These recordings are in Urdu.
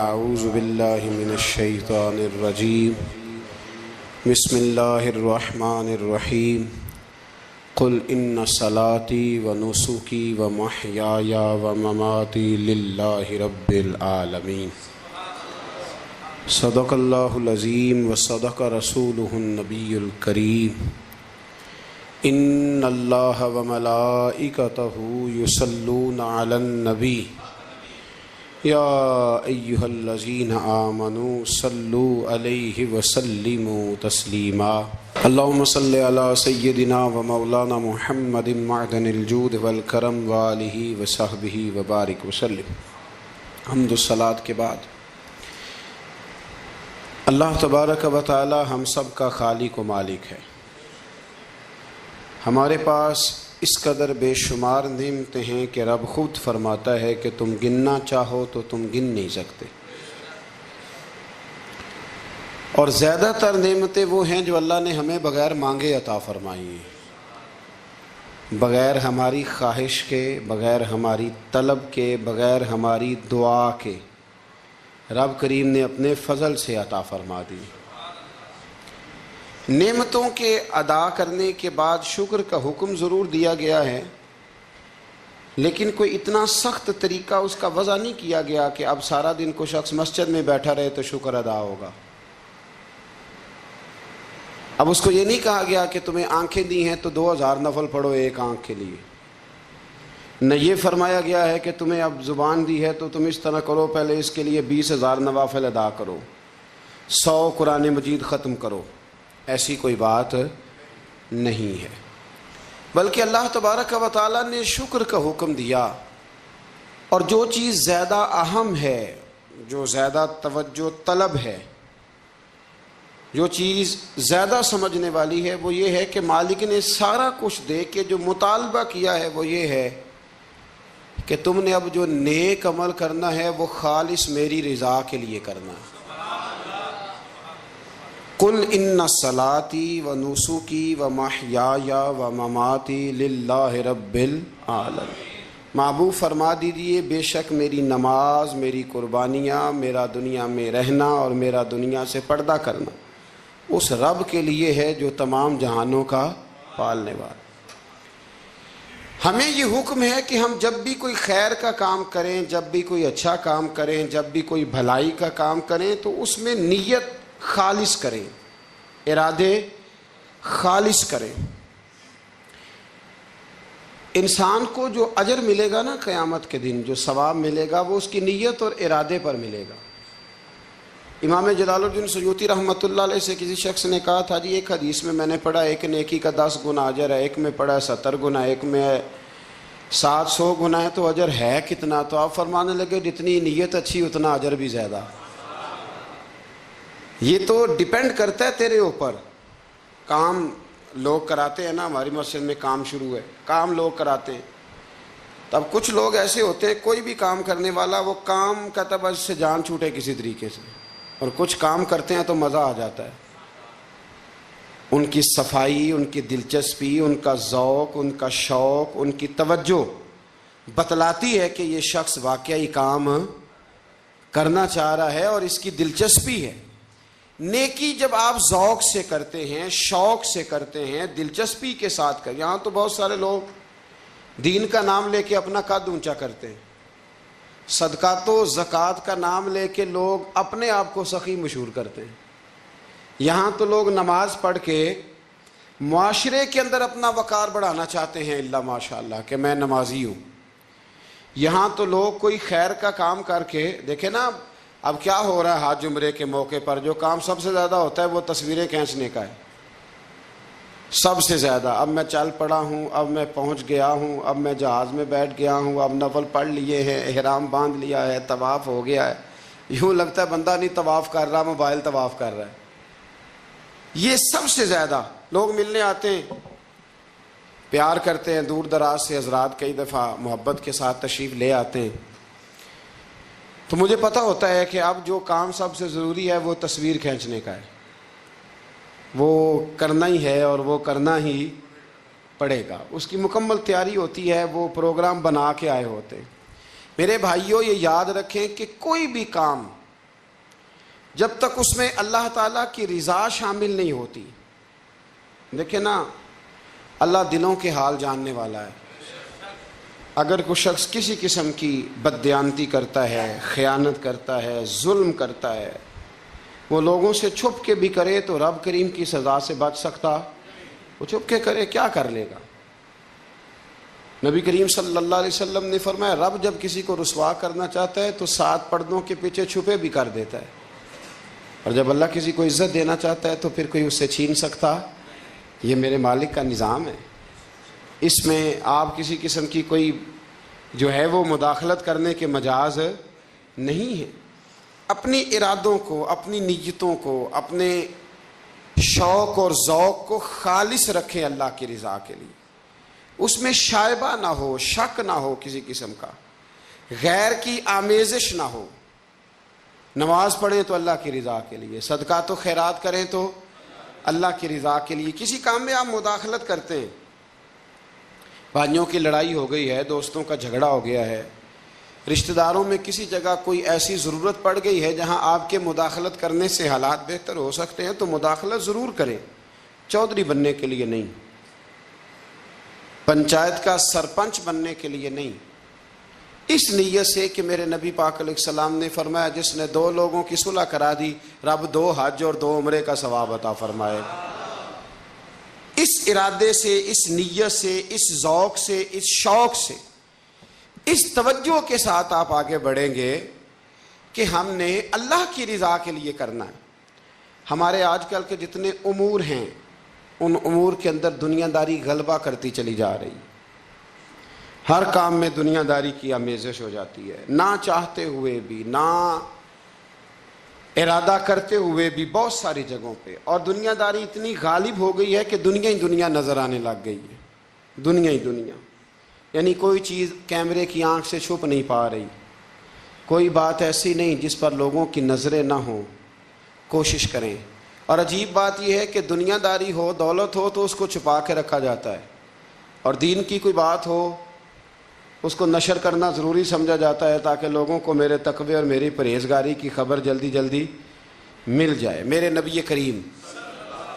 اعوذ باللہ من الشیطان الرجیم بسم اللہ الرحمن الرحیم قل ان صلاتی و نسکی و محیای و مماتی للہ رب العالمین صدق اللہ العظیم و صدق رسولہ النبی الکریم ان اللہ و ملائکتہ یصلون علی النبی یا ایہا الذین آمنوا صلوا علیہ وسلموا تسلیما اللہم صلی علی سیدنا و مولانا محمد معدن الجود والکرم وآلہ وصحبہ وبارک وسلم۔ حمد و صلاۃ کے بعد اللہ تبارک و تعالی ہم سب کا خالق و مالک ہے۔ ہمارے پاس اس قدر بے شمار نعمتیں ہیں کہ رب خود فرماتا ہے کہ تم گننا چاہو تو تم گن نہیں سکتے، اور زیادہ تر نعمتیں وہ ہیں جو اللہ نے ہمیں بغیر مانگے عطا فرمائی ہیں، بغیر ہماری خواہش کے، بغیر ہماری طلب کے، بغیر ہماری دعا کے رب کریم نے اپنے فضل سے عطا فرما دی۔ نعمتوں کے ادا کرنے کے بعد شکر کا حکم ضرور دیا گیا ہے، لیکن کوئی اتنا سخت طریقہ اس کا وضع نہیں کیا گیا کہ اب سارا دن کوئی شخص مسجد میں بیٹھا رہے تو شکر ادا ہوگا۔ اب اس کو یہ نہیں کہا گیا کہ تمہیں آنکھیں دی ہیں تو 2000 نفل پڑھو ایک آنکھ کے لیے، نہ یہ فرمایا گیا ہے کہ تمہیں اب زبان دی ہے تو تم اس طرح کرو، پہلے اس کے لیے 20,000 نوافل ادا کرو، 100 قرآن مجید ختم کرو۔ ایسی کوئی بات نہیں ہے، بلکہ اللہ تبارک و تعالیٰ نے شکر کا حکم دیا، اور جو چیز زیادہ اہم ہے، جو زیادہ توجہ طلب ہے، جو چیز زیادہ سمجھنے والی ہے، وہ یہ ہے کہ مالک نے سارا کچھ دے کے جو مطالبہ کیا ہے وہ یہ ہے کہ تم نے اب جو نیک عمل کرنا ہے وہ خالص میری رضا کے لیے کرنا ہے۔ قل ان صلاتی و نسکی و محیای و مماتی للہ رب العالمین۔ محبوب فرما دیجیے بے شک میری نماز، میری قربانیاں، میرا دنیا میں رہنا اور میرا دنیا سے پردہ کرنا اس رب کے لیے ہے جو تمام جہانوں کا پالنے والا۔ ہمیں یہ حکم ہے کہ ہم جب بھی کوئی خیر کا کام کریں، جب بھی کوئی اچھا کام کریں، جب بھی کوئی بھلائی کا کام کریں تو اس میں نیت خالص کریں، ارادے خالص کریں۔ انسان کو جو اجر ملے گا نا قیامت کے دن، جو ثواب ملے گا وہ اس کی نیت اور ارادے پر ملے گا۔ امام جلال الدین سیوطی رحمۃ اللہ علیہ سے کسی شخص نے کہا تھا جی ایک حدیث میں نے پڑھا ایک نیکی کا 10 گنا اجر ہے، ایک میں پڑھا 70 گنا، ایک میں 700 گنا ہے، تو اجر ہے کتنا؟ تو آپ فرمانے لگے جتنی نیت اچھی اتنا اجر بھی زیادہ۔ یہ تو ڈیپینڈ کرتا ہے تیرے اوپر۔ کام لوگ کراتے ہیں نا، ہماری مسجد میں کام شروع ہے، کام لوگ کراتے ہیں، تب کچھ لوگ ایسے ہوتے ہیں کوئی بھی کام کرنے والا وہ کام کہتا بس سے جان چھوٹے کسی طریقے سے، اور کچھ کام کرتے ہیں تو مزہ آ جاتا ہے۔ ان کی صفائی، ان کی دلچسپی، ان کا ذوق، ان کا شوق، ان کی توجہ بتلاتی ہے کہ یہ شخص واقعی کام کرنا چاہ رہا ہے اور اس کی دلچسپی ہے۔ نیکی جب آپ ذوق سے کرتے ہیں، شوق سے کرتے ہیں، دلچسپی کے ساتھ کریں، یہاں تو بہت سارے لوگ دین کا نام لے کے اپنا قد اونچا کرتے ہیں، صدقات و زکوٰۃ کا نام لے کے لوگ اپنے آپ کو سخی مشہور کرتے ہیں۔ یہاں تو لوگ نماز پڑھ کے معاشرے کے اندر اپنا وقار بڑھانا چاہتے ہیں، اللہ ماشاء اللہ کہ میں نمازی ہوں۔ یہاں تو لوگ کوئی خیر کا کام کر کے دیکھیں نا، اب کیا ہو رہا ہے حج عمرے کے موقع پر جو کام سب سے زیادہ ہوتا ہے وہ تصویریں کھینچنے کا ہے، سب سے زیادہ۔ اب میں چل پڑا ہوں، اب میں پہنچ گیا ہوں، اب میں جہاز میں بیٹھ گیا ہوں، اب نفل پڑھ لیے ہیں، احرام باندھ لیا ہے، طواف ہو گیا ہے، یوں لگتا ہے بندہ نہیں طواف کر رہا، موبائل طواف کر رہا ہے۔ یہ سب سے زیادہ لوگ ملنے آتے ہیں، پیار کرتے ہیں، دور دراز سے حضرات کئی دفعہ محبت کے ساتھ تشریف لے آتے ہیں، تو مجھے پتہ ہوتا ہے کہ اب جو کام سب سے ضروری ہے وہ تصویر کھینچنے کا ہے، وہ کرنا ہی ہے اور وہ کرنا ہی پڑے گا، اس کی مکمل تیاری ہوتی ہے، وہ پروگرام بنا کے آئے ہوتے ہیں۔ میرے بھائیوں یہ یاد رکھیں کہ کوئی بھی کام جب تک اس میں اللہ تعالیٰ کی رضا شامل نہیں ہوتی. دیکھیں نا، اللہ دلوں کے حال جاننے والا ہے. اگر کوئی شخص کسی قسم کی بددیانتی کرتا ہے، خیانت کرتا ہے، ظلم کرتا ہے، وہ لوگوں سے چھپ کے بھی کرے تو رب کریم کی سزا سے بچ سکتا؟ وہ چھپ کے کرے کیا کر لے گا؟ نبی کریم صلی اللہ علیہ وسلم نے فرمایا رب جب کسی کو رسوا کرنا چاہتا ہے تو 7 پردوں کے پیچھے چھپے بھی کر دیتا ہے، اور جب اللہ کسی کو عزت دینا چاہتا ہے تو پھر کوئی اس سے چھین سکتا؟ یہ میرے مالک کا نظام ہے. اس میں آپ کسی قسم کی کوئی جو ہے وہ مداخلت کرنے کے مجاز نہیں ہے. اپنی ارادوں کو، اپنی نیتوں کو، اپنے شوق اور ذوق کو خالص رکھیں اللہ کی رضا کے لیے. اس میں شائبہ نہ ہو، شک نہ ہو کسی قسم کا، غیر کی آمیزش نہ ہو. نماز پڑھیں تو اللہ کی رضا کے لیے، صدقات و خیرات کریں تو اللہ کی رضا کے لیے. کسی کام میں آپ مداخلت کرتے ہیں، بھائیوں کی لڑائی ہو گئی ہے، دوستوں کا جھگڑا ہو گیا ہے، رشتہ داروں میں کسی جگہ کوئی ایسی ضرورت پڑ گئی ہے جہاں آپ کے مداخلت کرنے سے حالات بہتر ہو سکتے ہیں تو مداخلت ضرور کریں، چودھری بننے کے لیے نہیں، پنچایت کا سرپنچ بننے کے لیے نہیں. اس نیت سے کہ میرے نبی پاک علیہ السلام نے فرمایا جس نے 2 لوگوں کی صلح کرا دی رب 2 حج اور 2 عمرے کا ثواب عطا فرمائے. اس ارادے سے، اس نیت سے، اس ذوق سے، اس شوق سے، اس توجہ کے ساتھ آپ آگے بڑھیں گے کہ ہم نے اللہ کی رضا کے لیے کرنا ہے. ہمارے آج کل کے جتنے امور ہیں ان امور کے اندر دنیا داری غلبہ کرتی چلی جا رہی. ہر کام میں دنیا داری کی آمیزش ہو جاتی ہے، نہ چاہتے ہوئے بھی، نہ ارادہ کرتے ہوئے بھی، بہت ساری جگہوں پہ. اور دنیا داری اتنی غالب ہو گئی ہے کہ دنیا ہی دنیا نظر آنے لگ گئی ہے. دنیا ہی دنیا، یعنی کوئی چیز کیمرے کی آنکھ سے چھپ نہیں پا رہی، کوئی بات ایسی نہیں جس پر لوگوں کی نظریں نہ ہوں. کوشش کریں. اور عجیب بات یہ ہے کہ دنیا داری ہو، دولت ہو تو اس کو چھپا کے رکھا جاتا ہے، اور دین کی کوئی بات ہو اس کو نشر کرنا ضروری سمجھا جاتا ہے تاکہ لوگوں کو میرے تقوی اور میری پرہیزگاری کی خبر جلدی جلدی مل جائے. میرے نبی کریم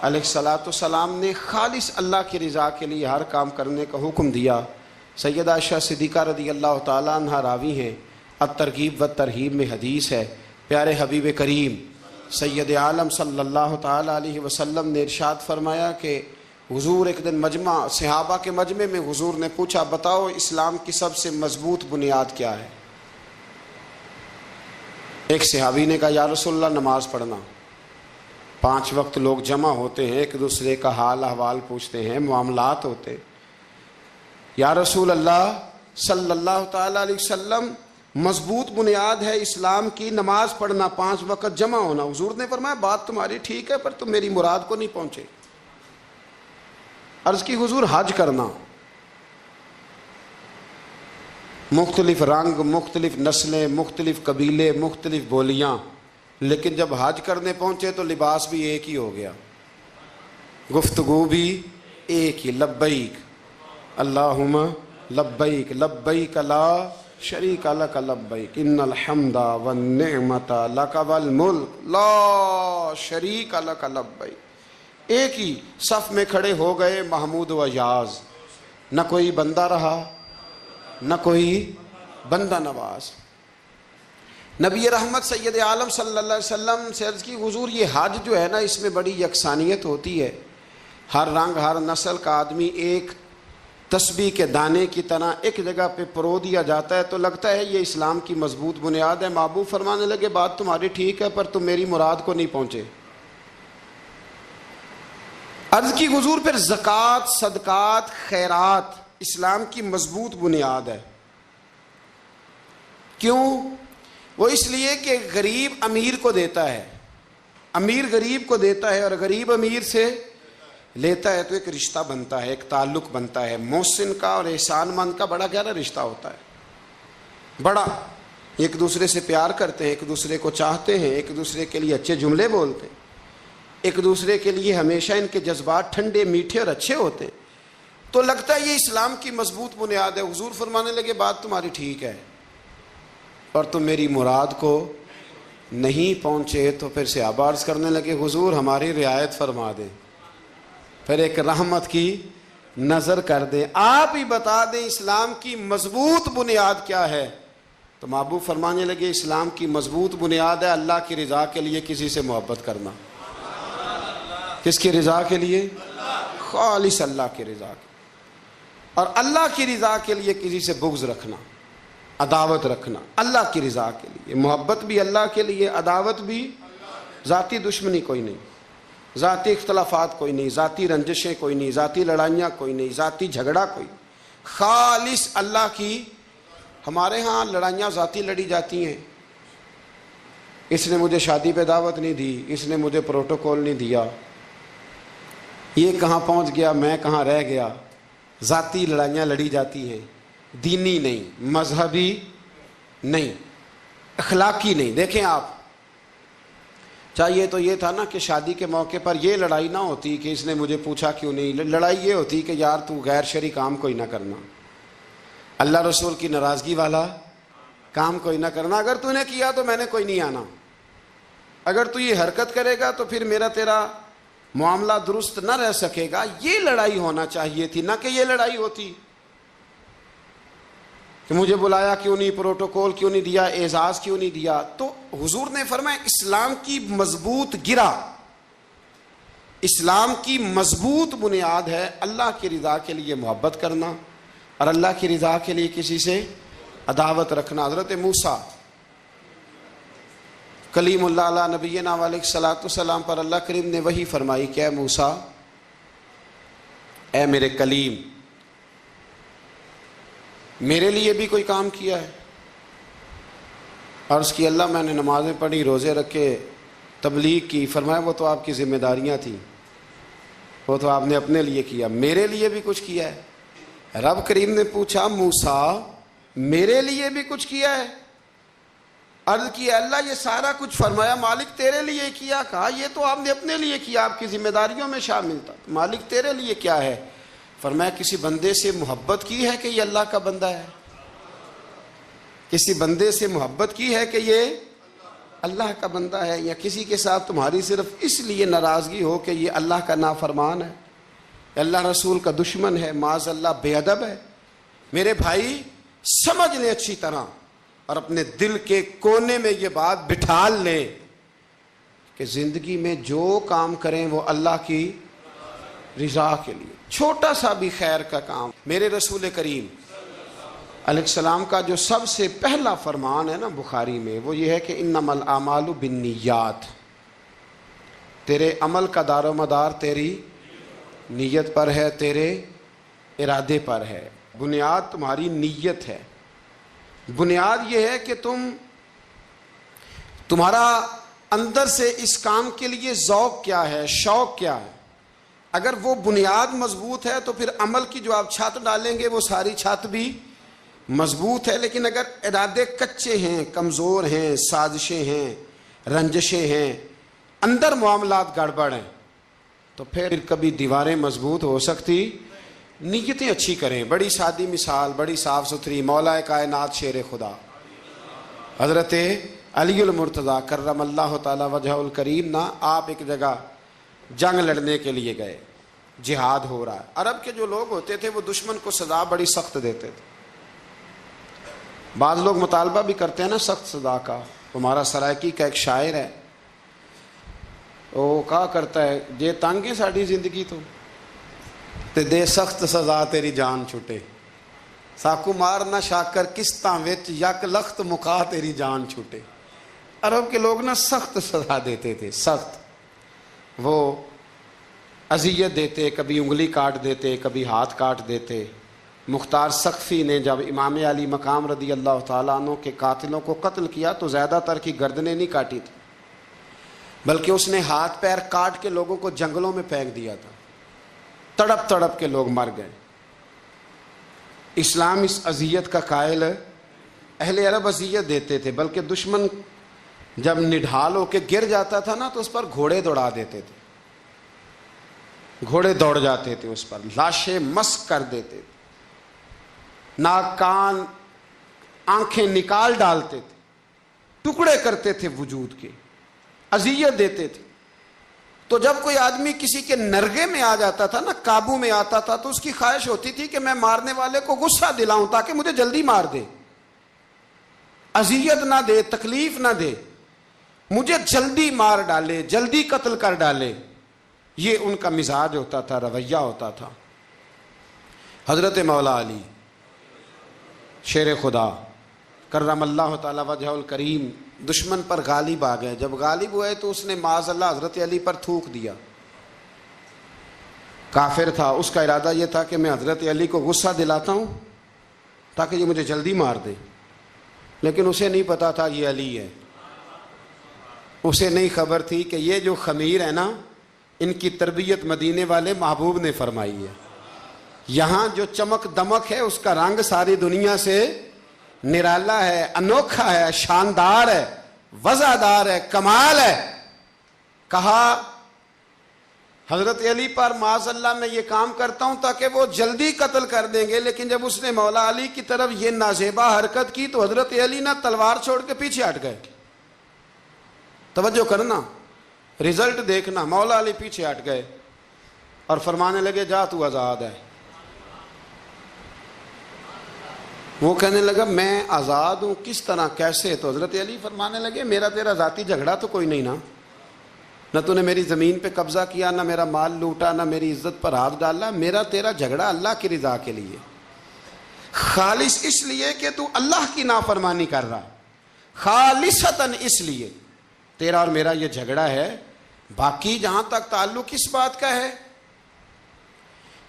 علیہ الصلاۃ والسلام نے خالص اللہ کی رضا کے لیے ہر کام کرنے کا حکم دیا. سیدہ عائشہ صدیقہ رضی اللہ تعالیٰ عنہ راوی ہیں، الترغیب والترہیب میں حدیث ہے. پیارے حبیب کریم سید عالم صلی اللہ تعالیٰ علیہ وسلم نے ارشاد فرمایا کہ حضور ایک دن مجمع صحابہ کے مجمع میں حضور نے پوچھا بتاؤ اسلام کی سب سے مضبوط بنیاد کیا ہے؟ ایک صحابی نے کہا یا رسول اللہ نماز پڑھنا. 5 وقت لوگ جمع ہوتے ہیں، ایک دوسرے کا حال احوال پوچھتے ہیں، معاملات ہوتے ہیں. یا رسول اللہ صلی اللہ تعالیٰ علیہ وسلم مضبوط بنیاد ہے اسلام کی نماز پڑھنا، 5 وقت جمع ہونا. حضور نے فرمایا بات تمہاری ٹھیک ہے پر تم میری مراد کو نہیں پہنچے. عرض کی حضور حج کرنا، مختلف رنگ، مختلف نسلیں، مختلف قبیلے، مختلف بولیاں، لیکن جب حج کرنے پہنچے تو لباس بھی ایک ہی ہو گیا، گفتگو بھی ایک ہی، لبیک اللہم لبیک لبیک لا شریک لک لبیک ان الحمد والنعمت لک والملک لا شریک لک لبیک. ایک ہی صف میں کھڑے ہو گئے محمود و یاز، نہ کوئی بندہ رہا نہ کوئی بندہ نواز. نبی رحمت سید عالم صلی اللہ علیہ وسلم سے عرض کی حضور یہ حج جو ہے نا اس میں بڑی یکسانیت ہوتی ہے، ہر رنگ ہر نسل کا آدمی ایک تسبیح کے دانے کی طرح ایک جگہ پہ پرو دیا جاتا ہے تو لگتا ہے یہ اسلام کی مضبوط بنیاد ہے. محبوب فرمانے لگے بات تمہاری ٹھیک ہے پر تم میری مراد کو نہیں پہنچے. عرض کی حضور پھر زکوٰۃ، صدقات، خیرات اسلام کی مضبوط بنیاد ہے. کیوں؟ وہ اس لیے کہ غریب امیر کو دیتا ہے، امیر غریب کو دیتا ہے، اور غریب امیر سے لیتا ہے تو ایک رشتہ بنتا ہے، ایک تعلق بنتا ہے. محسن کا اور احسان مند کا بڑا گہرا رشتہ ہوتا ہے، بڑا ایک دوسرے سے پیار کرتے ہیں، ایک دوسرے کو چاہتے ہیں، ایک دوسرے کے لیے اچھے جملے بولتے ہیں، ایک دوسرے کے لیے ہمیشہ ان کے جذبات ٹھنڈے میٹھے اور اچھے ہوتے ہیں. تو لگتا ہے یہ اسلام کی مضبوط بنیاد ہے. حضور فرمانے لگے بات تمہاری ٹھیک ہے اور تم میری مراد کو نہیں پہنچے تو پھر صحابہ عرض کرنے لگے حضور ہماری رعایت فرما دیں، پھر ایک رحمت کی نظر کر دیں، آپ ہی بتا دیں اسلام کی مضبوط بنیاد کیا ہے۔ تو محبوب فرمانے لگے اسلام کی مضبوط بنیاد ہے اللہ کی رضا کے لیے کسی سے محبت کرنا۔ کس کی رضا کے لیے؟ خالص اللہ کی رضا کے، اور اللہ کی رضا کے لیے کسی سے بغض رکھنا، عداوت رکھنا، اللہ کی رضا کے لیے، محبت بھی اللہ کے لیے، عداوت بھی، ذاتی دشمنی کوئی نہیں، ذاتی اختلافات کوئی نہیں، ذاتی رنجشیں کوئی نہیں، ذاتی لڑائیاں کوئی نہیں، ذاتی جھگڑا کوئی نہیں، خالص اللہ کی۔ ہمارے ہاں لڑائیاں ذاتی لڑی جاتی ہیں، اس نے مجھے شادی پہ دعوت نہیں دی، اس نے مجھے پروٹوکول نہیں دیا، یہ کہاں پہنچ گیا میں کہاں رہ گیا، ذاتی لڑائیاں لڑی جاتی ہیں، دینی نہیں، مذہبی نہیں، اخلاقی نہیں۔ دیکھیں آپ، چاہیے تو یہ تھا نا کہ شادی کے موقع پر یہ لڑائی نہ ہوتی کہ اس نے مجھے پوچھا کیوں نہیں، لڑائی یہ ہوتی کہ یار تو غیر شرعی کام کوئی نہ کرنا، اللہ رسول کی ناراضگی والا کام کوئی نہ کرنا، اگر تو نے کیا تو میں نے کوئی نہیں آنا، اگر تو یہ حرکت کرے گا تو پھر میرا تیرا معاملہ درست نہ رہ سکے گا۔ یہ لڑائی ہونا چاہیے تھی، نہ کہ یہ لڑائی ہوتی کہ مجھے بلایا کیوں نہیں، پروٹوکول کیوں نہیں دیا، اعزاز کیوں نہیں دیا۔ تو حضور نے فرمایا اسلام کی مضبوط گرہ، اسلام کی مضبوط بنیاد ہے اللہ کی رضا کے لیے محبت کرنا اور اللہ کی رضا کے لیے کسی سے عداوت رکھنا۔ حضرت موسیٰ کلیم اللہ علیہ نبینا علیہ الصلوۃ والسلام پر اللہ کریم نے وحی فرمائی کہ اے موسیٰ، اے میرے کلیم، میرے لیے بھی کوئی کام کیا ہے؟ عرض کی اللہ میں نے نمازیں پڑھی، روزے رکھے، تبلیغ کی۔ فرمایا وہ تو آپ کی ذمہ داریاں تھیں، وہ تو آپ نے اپنے لیے کیا، میرے لیے بھی کچھ کیا ہے؟ رب کریم نے پوچھا موسیٰ میرے لیے بھی کچھ کیا ہے؟ عرض کی اللہ یہ سارا کچھ، فرمایا مالک تیرے لیے کیا۔ کہا یہ تو آپ نے اپنے لیے کیا، آپ کی ذمہ داریوں میں شامل تھا، مالک تیرے لیے کیا ہے؟ فرمایا کسی بندے سے محبت کی ہے کہ یہ اللہ کا بندہ ہے، کسی بندے سے محبت کی ہے کہ یہ اللہ کا بندہ ہے، یا کسی کے ساتھ تمہاری صرف اس لیے ناراضگی ہو کہ یہ اللہ کا نافرمان ہے، اللہ رسول کا دشمن ہے، معاذ اللہ بے ادب ہے۔ میرے بھائی سمجھ لیں اچھی طرح اور اپنے دل کے کونے میں یہ بات بٹھا لیں کہ زندگی میں جو کام کریں وہ اللہ کی رضا کے لیے، چھوٹا سا بھی خیر کا کام۔ میرے رسول کریم علیہ السلام کا جو سب سے پہلا فرمان ہے نا بخاری میں، وہ یہ ہے کہ انما الاعمال بالنیات، تیرے عمل کا دار و مدار تیری نیت پر ہے، تیرے ارادے پر ہے۔ بنیاد تمہاری نیت ہے، بنیاد یہ ہے کہ تمہارا اندر سے اس کام کے لیے ذوق کیا ہے، شوق کیا ہے۔ اگر وہ بنیاد مضبوط ہے تو پھر عمل کی جو آپ چھت ڈالیں گے وہ ساری چھت بھی مضبوط ہے، لیکن اگر ارادے کچے ہیں، کمزور ہیں، سازشیں ہیں، رنجشیں ہیں، اندر معاملات گڑبڑ ہیں، تو پھر کبھی دیواریں مضبوط ہو سکتی۔ نیتیں اچھی کریں، بڑی سادی مثال، بڑی صاف ستھری، مولا کائنات شیر خدا حضرت علی المرتضیٰ کرم اللہ تعالی وجہ الکریم نا، آپ ایک جگہ جنگ لڑنے کے لیے گئے، جہاد ہو رہا ہے۔ عرب کے جو لوگ ہوتے تھے وہ دشمن کو سزا بڑی سخت دیتے تھے، بعض لوگ مطالبہ بھی کرتے ہیں نا سخت سزا کا۔ ہمارا سرائکی کا ایک شاعر ہے، وہ کہا کرتا ہے جے تنگ ہے ساڈی زندگی تو تے دے سخت سزا تیری جان چھٹے، ساکو مار نہ شاکر قسطاں وچ یک لخت مکا تیری جان چھٹے۔ عرب کے لوگ نا سخت سزا دیتے تھے، سخت، وہ اذیت دیتے، کبھی انگلی کاٹ دیتے، کبھی ہاتھ کاٹ دیتے۔ مختار سقفی نے جب امام علی مقام رضی اللہ تعالیٰ عنہ کے قاتلوں کو قتل کیا تو زیادہ تر کی گردنیں نہیں کاٹی تھی، بلکہ اس نے ہاتھ پیر کاٹ کے لوگوں کو جنگلوں میں پھینک دیا تھا، تڑپ تڑپ کے لوگ مر گئے۔ اسلام اس اذیت کا قائل ہے۔ اہل عرب اذیت دیتے تھے، بلکہ دشمن جب نڈھال ہو کے گر جاتا تھا نا تو اس پر گھوڑے دوڑا دیتے تھے، گھوڑے دوڑ جاتے تھے اس پر، لاشیں مسک کر دیتے تھے، ناک کان آنکھیں نکال ڈالتے تھے، ٹکڑے کرتے تھے وجود کے، اذیت دیتے تھے۔ تو جب کوئی آدمی کسی کے نرغے میں آ جاتا تھا نا، قابو میں آتا تھا، تو اس کی خواہش ہوتی تھی کہ میں مارنے والے کو غصہ دلاؤں تاکہ مجھے جلدی مار دے، اذیت نہ دے، تکلیف نہ دے، مجھے جلدی مار ڈالے، جلدی قتل کر ڈالے۔ یہ ان کا مزاج ہوتا تھا، رویہ ہوتا تھا۔ حضرت مولا علی شیر خدا کرم اللہ تعالی وجہ الکریم دشمن پر غالب آ گئے۔ جب غالب ہوئے تو اس نے معاذ اللہ حضرت علی پر تھوک دیا۔ کافر تھا، اس کا ارادہ یہ تھا کہ میں حضرت علی کو غصہ دلاتا ہوں تاکہ یہ مجھے جلدی مار دے، لیکن اسے نہیں پتا تھا یہ علی ہے۔ اسے نہیں خبر تھی کہ یہ جو خمیر ہے نا، ان کی تربیت مدینے والے محبوب نے فرمائی ہے۔ یہاں جو چمک دمک ہے اس کا رنگ ساری دنیا سے نرالا ہے، انوکھا ہے، شاندار ہے، وزادار ہے، کمال ہے۔ کہا حضرت علی پر معاذ اللہ میں یہ کام کرتا ہوں تاکہ وہ جلدی قتل کر دیں گے، لیکن جب اس نے مولا علی کی طرف یہ نازیبا حرکت کی تو حضرت علی نہ تلوار چھوڑ کے پیچھے ہٹ گئے۔ توجہ کرنا، رزلٹ دیکھنا، مولا علی پیچھے ہٹ گئے اور فرمانے لگے جا تو آزاد ہے۔ وہ کہنے لگا میں آزاد ہوں، کس طرح، کیسے؟ تو حضرت علی فرمانے لگے میرا تیرا ذاتی جھگڑا تو کوئی نہیں نا، نہ تو نے میری زمین پہ قبضہ کیا، نہ میرا مال لوٹا، نہ میری عزت پر ہاتھ ڈالا۔ میرا تیرا جھگڑا اللہ کی رضا کے لیے، خالص اس لیے کہ تو اللہ کی نافرمانی کر رہا، خالصتاً اس لیے تیرا اور میرا یہ جھگڑا ہے۔ باقی جہاں تک تعلق اس بات کا ہے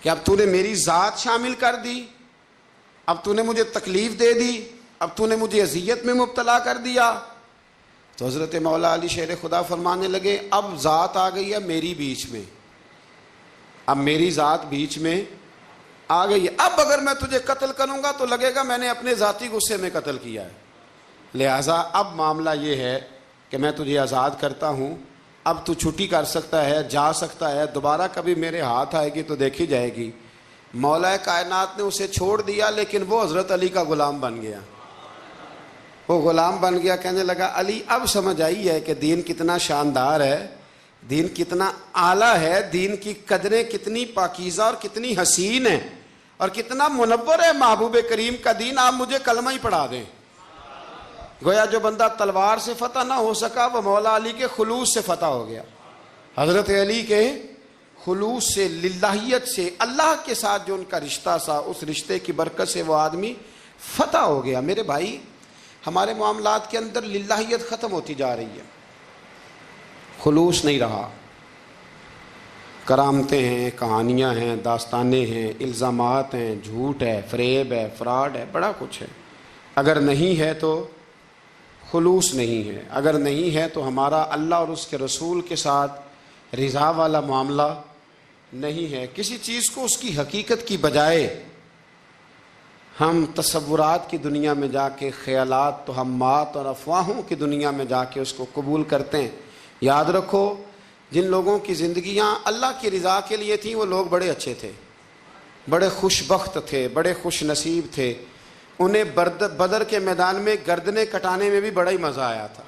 کہ اب تو نے میری ذات شامل کر دی، اب تو نے مجھے تکلیف دے دی، اب تو نے مجھے اذیت میں مبتلا کر دیا، تو حضرت مولا علی شیر خدا فرمانے لگے اب ذات آ گئی ہے میری بیچ میں، اب میری ذات بیچ میں آ گئی ہے، اب اگر میں تجھے قتل کروں گا تو لگے گا میں نے اپنے ذاتی غصے میں قتل کیا ہے، لہٰذا اب معاملہ یہ ہے کہ میں تجھے آزاد کرتا ہوں، اب تو چھٹی کر سکتا ہے، جا سکتا ہے، دوبارہ کبھی میرے ہاتھ آئے گی تو دیکھی جائے گی۔ مولا کائنات نے اسے چھوڑ دیا، لیکن وہ حضرت علی کا غلام بن گیا، وہ غلام بن گیا۔ کہنے لگا علی اب سمجھ آئی ہے کہ دین کتنا شاندار ہے، دین کتنا اعلیٰ ہے، دین کی قدریں کتنی پاکیزہ اور کتنی حسین ہیں، اور کتنا منور ہے محبوب کریم کا دین، آپ مجھے کلمہ ہی پڑھا دیں۔ گویا جو بندہ تلوار سے فتح نہ ہو سکا وہ مولا علی کے خلوص سے فتح ہو گیا، حضرت علی کے خلوص سے، للہیت سے، اللہ کے ساتھ جو ان کا رشتہ تھا اس رشتے کی برکت سے وہ آدمی فتح ہو گیا۔ میرے بھائی ہمارے معاملات کے اندر للہیت ختم ہوتی جا رہی ہے، خلوص نہیں رہا، کرامتیں ہیں، کہانیاں ہیں، داستانیں ہیں، الزامات ہیں، جھوٹ ہے، فریب ہے، فراڈ ہے، بڑا کچھ ہے۔ اگر نہیں ہے تو خلوص نہیں ہے، اگر نہیں ہے تو ہمارا اللہ اور اس کے رسول کے ساتھ رضا والا معاملہ نہیں ہے۔ کسی چیز کو اس کی حقیقت کی بجائے ہم تصورات کی دنیا میں جا کے، خیالات، توہمات اور افواہوں کی دنیا میں جا کے اس کو قبول کرتے ہیں۔ یاد رکھو جن لوگوں کی زندگیاں اللہ کی رضا کے لیے تھیں وہ لوگ بڑے اچھے تھے، بڑے خوش بخت تھے، بڑے خوش نصیب تھے، انہیں بدر کے میدان میں گردنیں کٹانے میں بھی بڑا ہی مزہ آیا تھا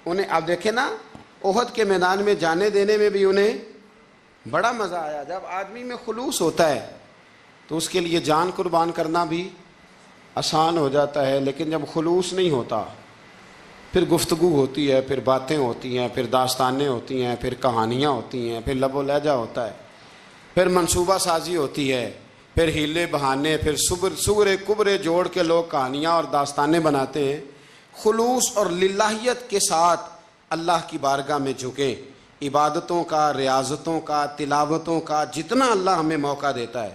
انہیں۔ آپ دیکھیں نا احد کے میدان میں جانے دینے میں بھی انہیں بڑا مزہ آیا۔ جب آدمی میں خلوص ہوتا ہے تو اس کے لیے جان قربان کرنا بھی آسان ہو جاتا ہے، لیکن جب خلوص نہیں ہوتا پھر گفتگو ہوتی ہے، پھر باتیں ہوتی ہیں، پھر داستانیں ہوتی ہیں، پھر کہانیاں ہوتی ہیں، پھر لب و لہجہ ہوتا ہے، پھر منصوبہ سازی ہوتی ہے، پھر ہیلے بہانے، پھر سغرے کبرے جوڑ کے لوگ کہانیاں اور داستانیں بناتے ہیں۔ خلوص اور للہیت کے ساتھ اللہ کی بارگاہ میں جھکیں، عبادتوں کا، ریاضتوں کا، تلاوتوں کا جتنا اللہ ہمیں موقع دیتا ہے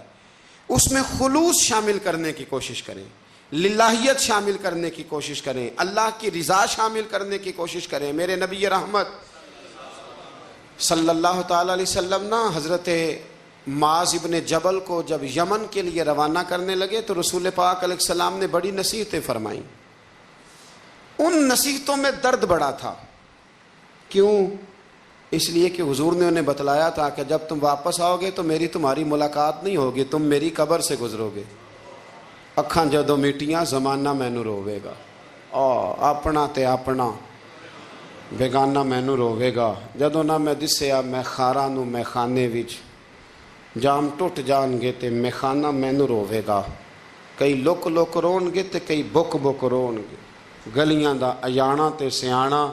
اس میں خلوص شامل کرنے کی کوشش کریں، للہیت شامل کرنے کی کوشش کریں، اللہ کی رضا شامل کرنے کی کوشش کریں۔ میرے نبی رحمت صلی اللہ تعالی علیہ وسلم نا حضرت معاذ ابن جبل کو جب یمن کے لیے روانہ کرنے لگے تو رسول پاک علیہ السلام نے بڑی نصیحتیں فرمائیں۔ ان نصیحتوں میں درد بڑا تھا، کیوں؟ اس لیے کہ حضور نے انہیں بتلایا تھا کہ جب تم واپس آؤ گے تو میری تمہاری ملاقات نہیں ہوگی، تم میری قبر سے گزرو گے، اکھاں جدوں میٹیاں زمانہ مینوں روے گا۔ ਆਪਣਾ ਤੇ ਆਪਣਾ ਬੇਗਾਨਾ ਮੈਨੂੰ ਰੋਵੇਗਾ। ਜਦੋਂ ਨਾ ਮੈਂ ਦਿਸਿਆ ਮੈਖਾਰਾਂ ਨੂੰ ਮੈਖਾਨੇ ਵਿੱਚ, ਜਾਮ ਟੁੱਟ ਜਾਣਗੇ ਤੇ ਮੈਖਾਨਾ ਮੈਨੂੰ ਰੋਵੇਗਾ। ਕਈ ਲੁੱਕ ਲੁੱਕ ਰੋਣਗੇ ਤੇ ਕਈ ਬੁੱਕ ਬੁੱਕ ਰੋਣਗੇ। ਗਲੀਆਂ ਦਾ ਅਜਾਣਾ ਤੇ ਸਿਆਣਾ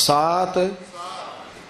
7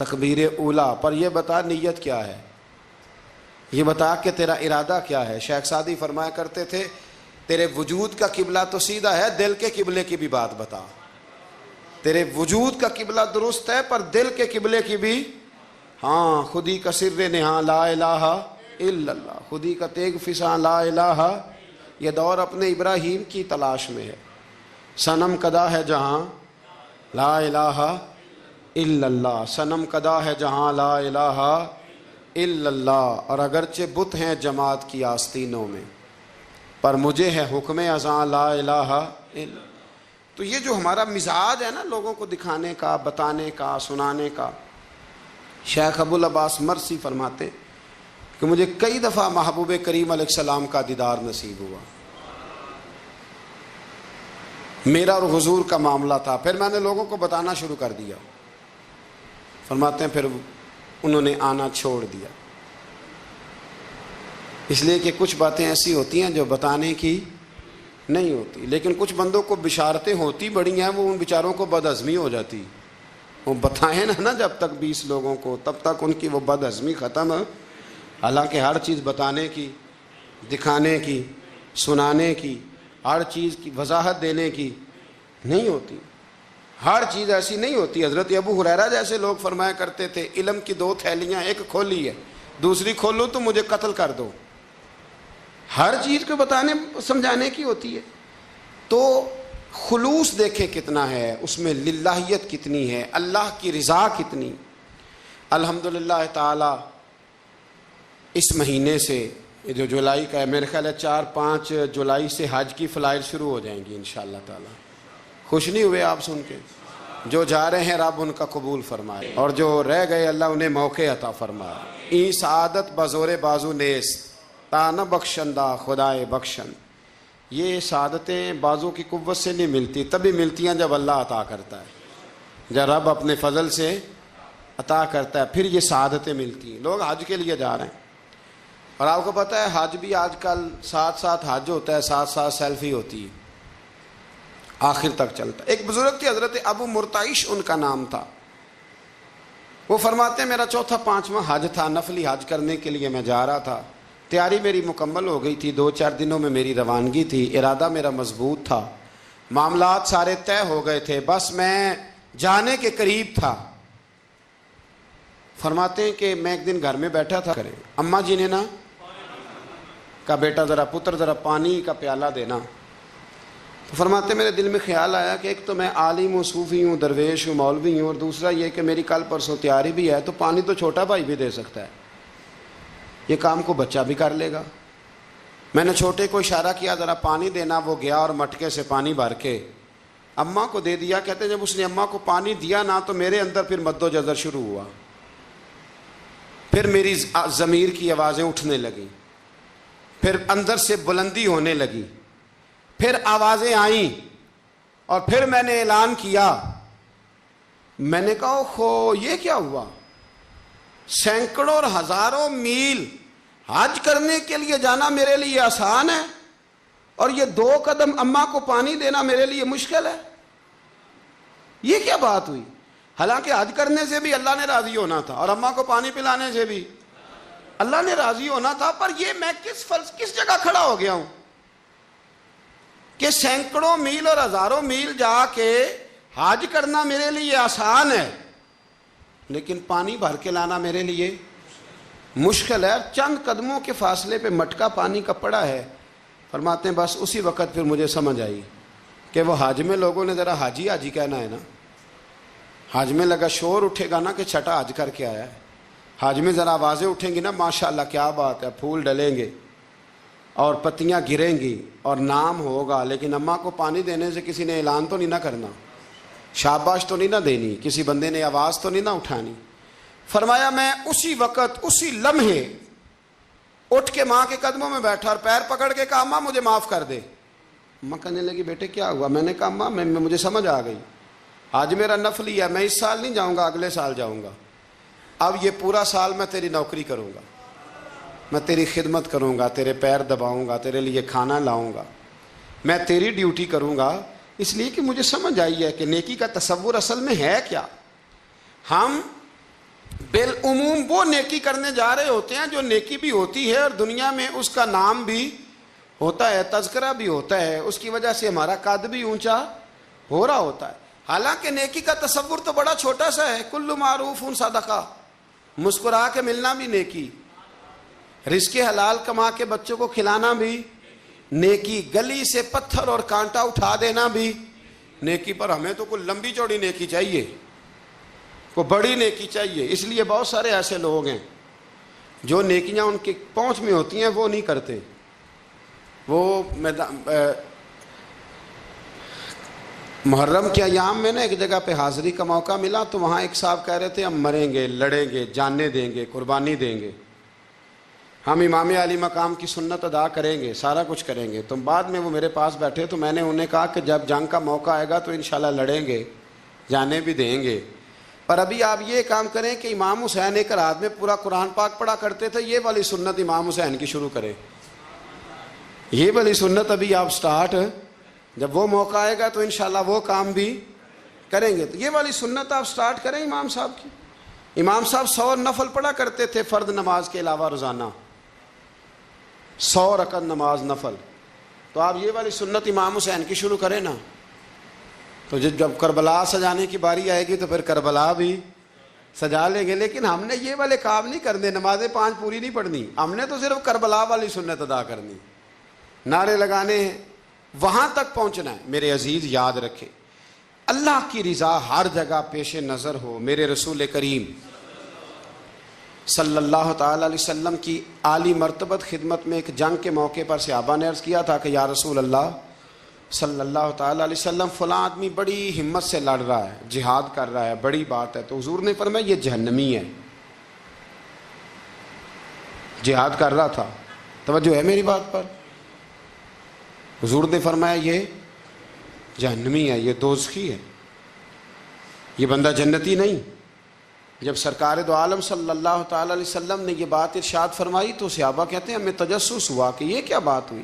تکبیر اولا پر یہ بتا نیت کیا ہے، یہ بتا کہ تیرا ارادہ کیا ہے۔ شیخ سعدی فرمایا کرتے تھے تیرے وجود کا قبلہ تو سیدھا ہے، دل کے قبلے کی بھی بات بتا۔ تیرے وجود کا قبلہ درست ہے پر دل کے قبلے کی بھی، ہاں خودی کا سر نہاں لا الہ الا اللہ، خودی کا تیگ فساں لا الہ، یہ دور اپنے ابراہیم کی تلاش میں ہے۔ صنم کدا ہے جہاں لا الہ الا اللہ، صنم کدا ہے جہاں لا الہ الا اللہ، اور اگرچہ بت ہیں جماعت کی آستینوں میں پر مجھے ہے حکم اذاں لا الہ الا اللہ۔ تو یہ جو ہمارا مزاج ہے نا لوگوں کو دکھانے کا، بتانے کا، سنانے کا، شیخ ابو العباس مرسی فرماتے کہ مجھے کئی دفعہ محبوب کریم علیہ السلام کا دیدار نصیب ہوا، میرا اور حضور کا معاملہ تھا، پھر میں نے لوگوں کو بتانا شروع کر دیا۔ فرماتے ہیں پھر انہوں نے آنا چھوڑ دیا، اس لیے کہ کچھ باتیں ایسی ہوتی ہیں جو بتانے کی نہیں ہوتی، لیکن کچھ بندوں کو بشارتیں ہوتی بڑی ہیں، وہ ان بیچاروں کو بد ہضمی ہو جاتی، وہ بتائیں نا جب تک 20 لوگوں کو، تب تک ان کی وہ بد ہضمی ختم ہے۔ حالانکہ ہر چیز بتانے کی، دکھانے کی، سنانے کی، ہر چیز کی وضاحت دینے کی نہیں ہوتی، ہر چیز ایسی نہیں ہوتی۔ حضرت ابو ہریرہ جیسے لوگ فرمایا کرتے تھے علم کی 2 تھیلیاں، ایک کھولی ہے، دوسری کھولو تو مجھے قتل کر دو۔ ہر چیز کو بتانے سمجھانے کی ہوتی ہے۔ تو خلوص دیکھیں کتنا ہے اس میں، للہیت کتنی ہے، اللہ کی رضا کتنی۔ الحمدللہ تعالی اس مہینے سے، یہ جو جولائی کا ہے، میرے خیال ہے 4-5 جولائی سے حج کی فلائٹ شروع ہو جائیں گی انشاءاللہ تعالی۔ خوش نہیں ہوئے آپ سن کے؟ جو جا رہے ہیں رب ان کا قبول فرمائے، اور جو رہ گئے اللہ انہیں موقع عطا فرمائے۔ ای سعادت بزور بازو نیست تا نہ بخشندہ خدائے بخشن، یہ سعادتیں بازو کی قوت سے نہیں ملتی، تبھی ملتی ہیں جب اللہ عطا کرتا ہے، جب رب اپنے فضل سے عطا کرتا ہے پھر یہ سعادتیں ملتی ہیں۔ لوگ حج کے لیے جا رہے ہیں، اور آپ کو پتہ ہے حج بھی آج کل ساتھ ساتھ حج ہوتا ہے، ساتھ ساتھ سیلفی ہوتی ہے، آخر تک چلتا ہے۔ ایک بزرگ تھے حضرت ابو مرتعش ان کا نام تھا، وہ فرماتے ہیں میرا 4تھا-5واں حج تھا، نفلی حج کرنے کے لیے میں جا رہا تھا، تیاری میری مکمل ہو گئی تھی، 2-4 دنوں میں میری روانگی تھی، ارادہ میرا مضبوط تھا، معاملات سارے طے ہو گئے تھے، بس میں جانے کے قریب تھا۔ فرماتے ہیں کہ میں ایک دن گھر میں بیٹھا تھا، کریں اماں جی نے نا کہا بیٹا ذرا پتر ذرا پانی کا پیالہ دینا۔ تو فرماتے میرے دل میں خیال آیا کہ ایک تو میں عالم ہوں، صوفی ہوں، درویش ہوں، مولوی ہوں، اور دوسرا یہ کہ میری کل پرسوں تیاری بھی ہے، تو پانی تو چھوٹا بھائی بھی دے سکتا ہے، یہ کام کو بچہ بھی کر لے گا۔ میں نے چھوٹے کو اشارہ کیا ذرا پانی دینا، وہ گیا اور مٹکے سے پانی بھر کے اماں کو دے دیا۔ کہتے ہیں جب اس نے اماں کو پانی دیا نا تو میرے اندر پھر مد و جزر شروع ہوا، پھر میری ضمیر کی آوازیں اٹھنے لگیں، پھر اندر سے بلندی ہونے لگی، پھر آوازیں آئیں، اور پھر میں نے اعلان کیا، میں نے کہا اوہو یہ کیا ہوا، سینکڑوں اور ہزاروں میل حج کرنے کے لیے جانا میرے لیے آسان ہے، اور یہ 2 قدم اماں کو پانی دینا میرے لیے مشکل ہے، یہ کیا بات ہوئی؟ حالانکہ حج کرنے سے بھی اللہ نے راضی ہونا تھا، اور اماں کو پانی پلانے سے بھی اللہ نے راضی ہونا تھا، پر یہ میں کس جگہ کھڑا ہو گیا ہوں کہ سینکڑوں میل اور ہزاروں میل جا کے حج کرنا میرے لیے آسان ہے، لیکن پانی بھر کے لانا میرے لیے مشکل ہے۔ چند قدموں کے فاصلے پہ مٹکا پانی کا پڑا ہے۔ فرماتے ہیں بس اسی وقت پھر مجھے سمجھ آئی کہ وہ حج میں لوگوں نے ذرا حاجی حاجی کہنا ہے نا، حج میں لگا شور اٹھے گا نا کہ چھٹا حج کر کے آیا ہے، حج میں ذرا آوازیں اٹھیں گی نا ماشاءاللہ کیا بات ہے، پھول ڈلیں گے اور پتیاں گریں گی اور نام ہوگا، لیکن اماں کو پانی دینے سے کسی نے اعلان تو نہیں نہ کرنا، شاباش تو نہیں نہ دینی، کسی بندے نے آواز تو نہیں نہ اٹھانی۔ فرمایا میں اسی وقت اسی لمحے اٹھ کے ماں کے قدموں میں بیٹھا اور پیر پکڑ کے کہا اماں مجھے معاف کر دے۔ اماں کہنے لگی بیٹے کیا ہوا؟ میں نے کہا اماں مجھے سمجھ آ گئی، آج میرا نفلی ہے، میں اس سال نہیں جاؤں گا، اگلے سال جاؤں گا، اب یہ پورا سال میں تیری نوکری کروں گا، میں تیری خدمت کروں گا، تیرے پیر دباؤں گا، تیرے لیے کھانا لاؤں گا، میں تیری ڈیوٹی کروں گا، اس لیے کہ مجھے سمجھ آئی ہے کہ نیکی کا تصور اصل میں ہے کیا۔ ہم بالعموم وہ نیکی کرنے جا رہے ہوتے ہیں جو نیکی بھی ہوتی ہے اور دنیا میں اس کا نام بھی ہوتا ہے، تذکرہ بھی ہوتا ہے، اس کی وجہ سے ہمارا قد بھی اونچا ہو رہا ہوتا ہے۔ حالانکہ نیکی کا تصور تو بڑا چھوٹا سا ہے، کل معروف صدقہ، مسکرا کے ملنا بھی نیکی، رزق حلال کما کے بچوں کو کھلانا بھی نیکی، گلی سے پتھر اور کانٹا اٹھا دینا بھی نیکی۔ پر ہمیں تو کوئی لمبی چوڑی نیکی چاہیے، کوئی بڑی نیکی چاہیے۔ اس لیے بہت سارے ایسے لوگ ہیں جو نیکیاں ان کی پہنچ میں ہوتی ہیں وہ نہیں کرتے۔ وہ محرم کے ایام میں نا ایک جگہ پہ حاضری کا موقع ملا تو وہاں ایک صاحب کہہ رہے تھے ہم مریں گے، لڑیں گے، جانیں دیں گے، قربانی دیں گے، ہم امام علی مقام کی سنت ادا کریں گے، سارا کچھ کریں گے۔ تو بعد میں وہ میرے پاس بیٹھے تو میں نے انہیں کہا کہ جب جنگ کا موقع آئے گا تو انشاءاللہ لڑیں گے، جانے بھی دیں گے، پر ابھی آپ یہ کام کریں کہ امام حسین ایک رات میں پورا قرآن پاک پڑھا کرتے تھے، یہ والی سنت امام حسین کی شروع کریں، یہ والی سنت ابھی آپ سٹارٹ، جب وہ موقع آئے گا تو انشاءاللہ وہ کام بھی کریں گے۔ تو یہ والی سنت آپ سٹارٹ کریں امام صاحب کی۔ امام صاحب 100 نفل پڑھا کرتے تھے فرض نماز کے علاوہ روزانہ، 100 رکعت نماز نفل، تو آپ یہ والی سنت امام حسین کی شروع کریں نا، تو جب کربلا سجانے کی باری آئے گی تو پھر کربلا بھی سجا لیں گے۔ لیکن ہم نے یہ والے کام نہیں کرنے، نمازیں 5 پوری نہیں پڑھنی، ہم نے تو صرف کربلا والی سنت ادا کرنی، نعرے لگانے ہیں، وہاں تک پہنچنا ہے۔ میرے عزیز یاد رکھیں، اللہ کی رضا ہر جگہ پیش نظر ہو۔ میرے رسول کریم صلی اللہ تعالی علیہ وسلم کی عالی مرتبت خدمت میں ایک جنگ کے موقع پر صحابہ نے عرض کیا تھا کہ یا رسول اللہ صلی اللہ تعالی علیہ وسلم فلاں آدمی بڑی ہمت سے لڑ رہا ہے، جہاد کر رہا ہے، بڑی بات ہے۔ تو حضور نے فرمایا یہ جہنمی ہے، جہاد کر رہا تھا، توجہ ہے میری بات پر؟ حضور نے فرمایا یہ جہنمی ہے، یہ دوزخی ہے، یہ بندہ جنتی نہیں۔ جب سرکار دو عالم صلی اللہ تعالی علیہ وسلم نے یہ بات ارشاد فرمائی تو صحابہ کہتے ہیں ہمیں تجسس ہوا کہ یہ کیا بات ہوئی،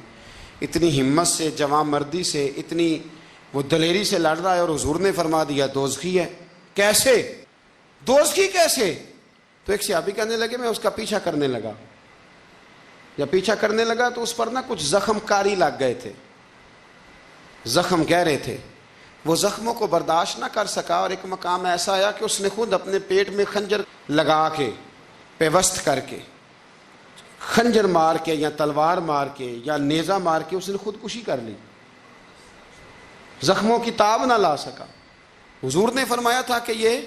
اتنی ہمت سے، جوان مردی سے، اتنی وہ دلیری سے لڑ رہا ہے اور حضور نے فرما دیا دوزخی ہے۔ کیسے دوزخی کیسے؟ تو ایک صحابی کہنے لگے میں اس کا پیچھا کرنے لگا، جب پیچھا کرنے لگا تو اس پر نا کچھ زخم کاری لگ گئے تھے، زخم گہرے تھے، وہ زخموں کو برداشت نہ کر سکا اور ایک مقام ایسا آیا کہ اس نے خود اپنے پیٹ میں خنجر لگا کے، پیوست کر کے، خنجر مار کے یا تلوار مار کے یا نیزہ مار کے اس نے خودکشی کر لی، زخموں کی تاب نہ لا سکا۔ حضور نے فرمایا تھا کہ یہ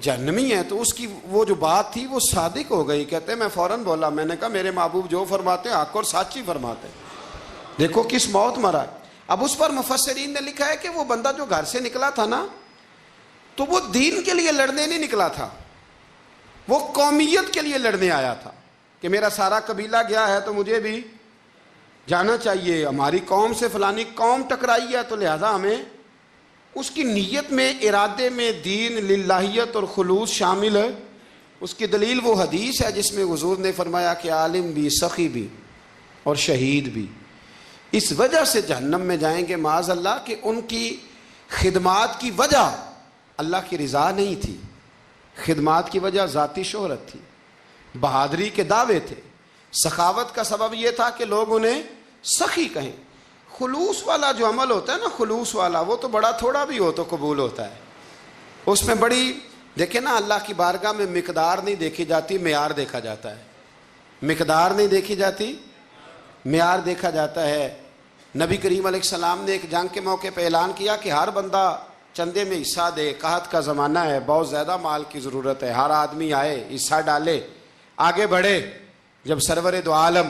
جہنمی ہے، تو اس کی وہ جو بات تھی وہ صادق ہو گئی۔ کہتے ہیں میں فوراً بولا، میں نے کہا میرے محبوب جو فرماتے ہیں حق اور سچ ہی فرماتے ہیں، دیکھو کس موت مرا ہے۔ اب اس پر مفسرین نے لکھا ہے کہ وہ بندہ جو گھر سے نکلا تھا نا تو وہ دین کے لیے لڑنے نہیں نکلا تھا، وہ قومیت کے لیے لڑنے آیا تھا کہ میرا سارا قبیلہ گیا ہے تو مجھے بھی جانا چاہیے، ہماری قوم سے فلانی قوم ٹکرائی ہے تو لہذا ہمیں، اس کی نیت میں، ارادے میں دین، للہیت اور خلوص شامل ہے۔ اس کی دلیل وہ حدیث ہے جس میں حضور نے فرمایا کہ عالم بھی، سخی بھی اور شہید بھی اس وجہ سے جہنم میں جائیں گے معاذ اللہ کہ ان کی خدمات کی وجہ اللہ کی رضا نہیں تھی، خدمات کی وجہ ذاتی شہرت تھی، بہادری کے دعوے تھے، سخاوت کا سبب یہ تھا کہ لوگ انہیں سخی کہیں۔ خلوص والا جو عمل ہوتا ہے نا، خلوص والا، وہ تو بڑا تھوڑا بھی ہو تو قبول ہوتا ہے، اس میں بڑی، دیکھیں نا اللہ کی بارگاہ میں مقدار نہیں دیکھی جاتی، معیار دیکھا جاتا ہے، مقدار نہیں دیکھی جاتی، معیار دیکھا جاتا ہے۔ نبی کریم علیہ السلام نے ایک جنگ کے موقع پہ اعلان کیا کہ ہر بندہ چندے میں حصہ دے، قحط کا زمانہ ہے، بہت زیادہ مال کی ضرورت ہے، ہر آدمی آئے، حصہ ڈالے، آگے بڑھے۔ جب سرور دو عالم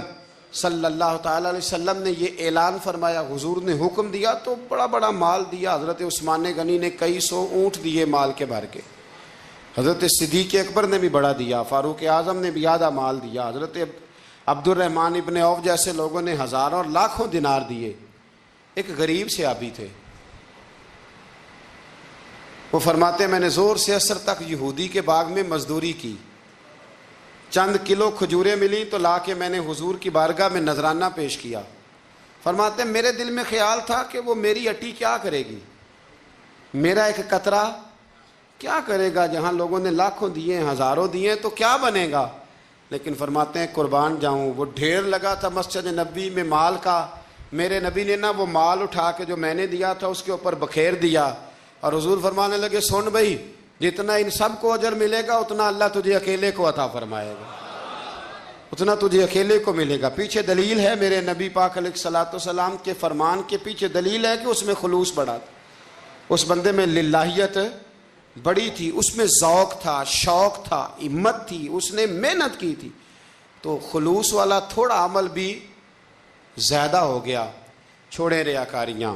صلی اللہ تعالی علیہ وسلم نے یہ اعلان فرمایا، حضور نے حکم دیا تو بڑا بڑا مال دیا۔ حضرت عثمان غنی نے کئی 100 اونٹ دیے مال کے بھر کے، حضرت صدیق اکبر نے بھی بڑا دیا، فاروق اعظم نے بھی آدھا مال دیا، حضرت عبد الرحمن ابن عوف جیسے لوگوں نے ہزاروں اور لاکھوں دینار دیے۔ ایک غریب صحابی تھے، وہ فرماتے میں نے زور سے عصر تک یہودی کے باغ میں مزدوری کی، چند کلو کھجوریں ملی تو لا کے میں نے حضور کی بارگاہ میں نذرانہ پیش کیا۔ فرماتے میرے دل میں خیال تھا کہ وہ میری اٹی کیا کرے گی، میرا ایک قطرہ کیا کرے گا؟ جہاں لوگوں نے لاکھوں دیے ہیں، ہزاروں دیے ہیں، تو کیا بنے گا؟ لیکن فرماتے ہیں قربان جاؤں، وہ ڈھیر لگا تھا مسجد نبی میں مال کا، میرے نبی نے نا وہ مال اٹھا کے جو میں نے دیا تھا اس کے اوپر بکھیر دیا، اور حضور فرمانے لگے سن بھائی، جتنا ان سب کو اجر ملے گا اتنا اللہ تجھے اکیلے کو عطا فرمائے گا، اتنا تجھے اکیلے کو ملے گا۔ پیچھے دلیل ہے، میرے نبی پاک علیہ الصلوۃ والسلام کے فرمان کے پیچھے دلیل ہے کہ اس میں خلوص بڑھا تھا، اس بندے میں للہیت بڑی تھی، اس میں ذوق تھا، شوق تھا، ہمت تھی، اس نے محنت کی تھی، تو خلوص والا تھوڑا عمل بھی زیادہ ہو گیا۔ چھوڑیں ریاکاریاں،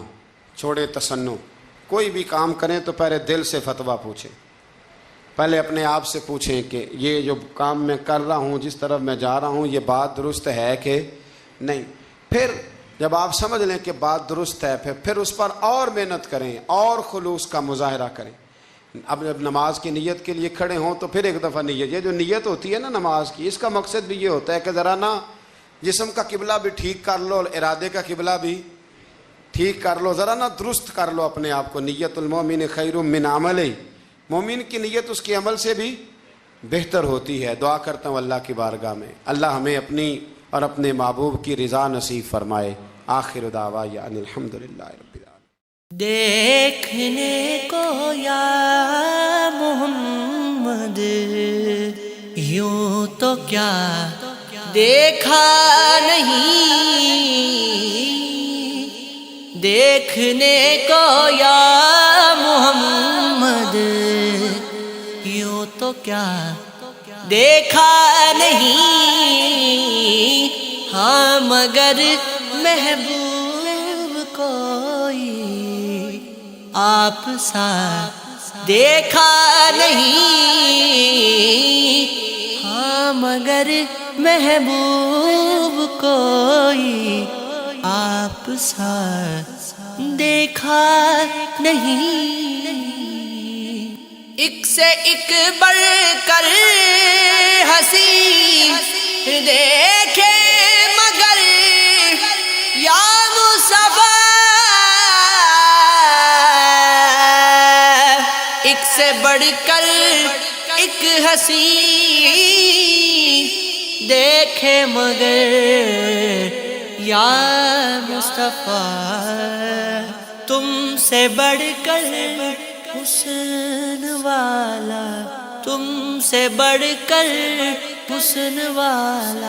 چھوڑیں تصنع، کوئی بھی کام کریں تو پہلے دل سے فتویٰ پوچھیں، پہلے اپنے آپ سے پوچھیں کہ یہ جو کام میں کر رہا ہوں، جس طرف میں جا رہا ہوں، یہ بات درست ہے کہ نہیں۔ پھر جب آپ سمجھ لیں کہ بات درست ہے، پھر اس پر اور محنت کریں اور خلوص کا مظاہرہ کریں۔ اب جب نماز کی نیت کے لیے کھڑے ہوں تو پھر ایک دفعہ نیت، یہ جو نیت ہوتی ہے نا نماز کی، اس کا مقصد بھی یہ ہوتا ہے کہ ذرا نا جسم کا قبلہ بھی ٹھیک کر لو اور ارادے کا قبلہ بھی ٹھیک کر لو، ذرا نا درست کر لو اپنے آپ کو۔ نیت المومن خیر من عملہ، مومن کی نیت اس کے عمل سے بھی بہتر ہوتی ہے۔ دعا کرتا ہوں اللہ کی بارگاہ میں اللہ ہمیں اپنی اور اپنے محبوب کی رضا نصیب فرمائے۔ آخر دعوانا ان الحمدللہ رب العالمین۔ دیکھنے کو یا محمد یوں تو کیا دیکھا نہیں، دیکھنے کو یا محمد یوں تو کیا دیکھا نہیں، ہاں مگر محبوب کوئی آپ سا دیکھا نہیں، ہاں مگر محبوب کوئی آپ سا دیکھا نہیں۔ ایک سے ایک بڑھ کر حسین دیکھے مگر یا مصطفیٰ، ایک سے بڑھ کر ایک حسین دیکھے مگر یا مصطفیٰ، تم سے بڑھ کر حسن والا، تم سے بڑھ کر حسن والا۔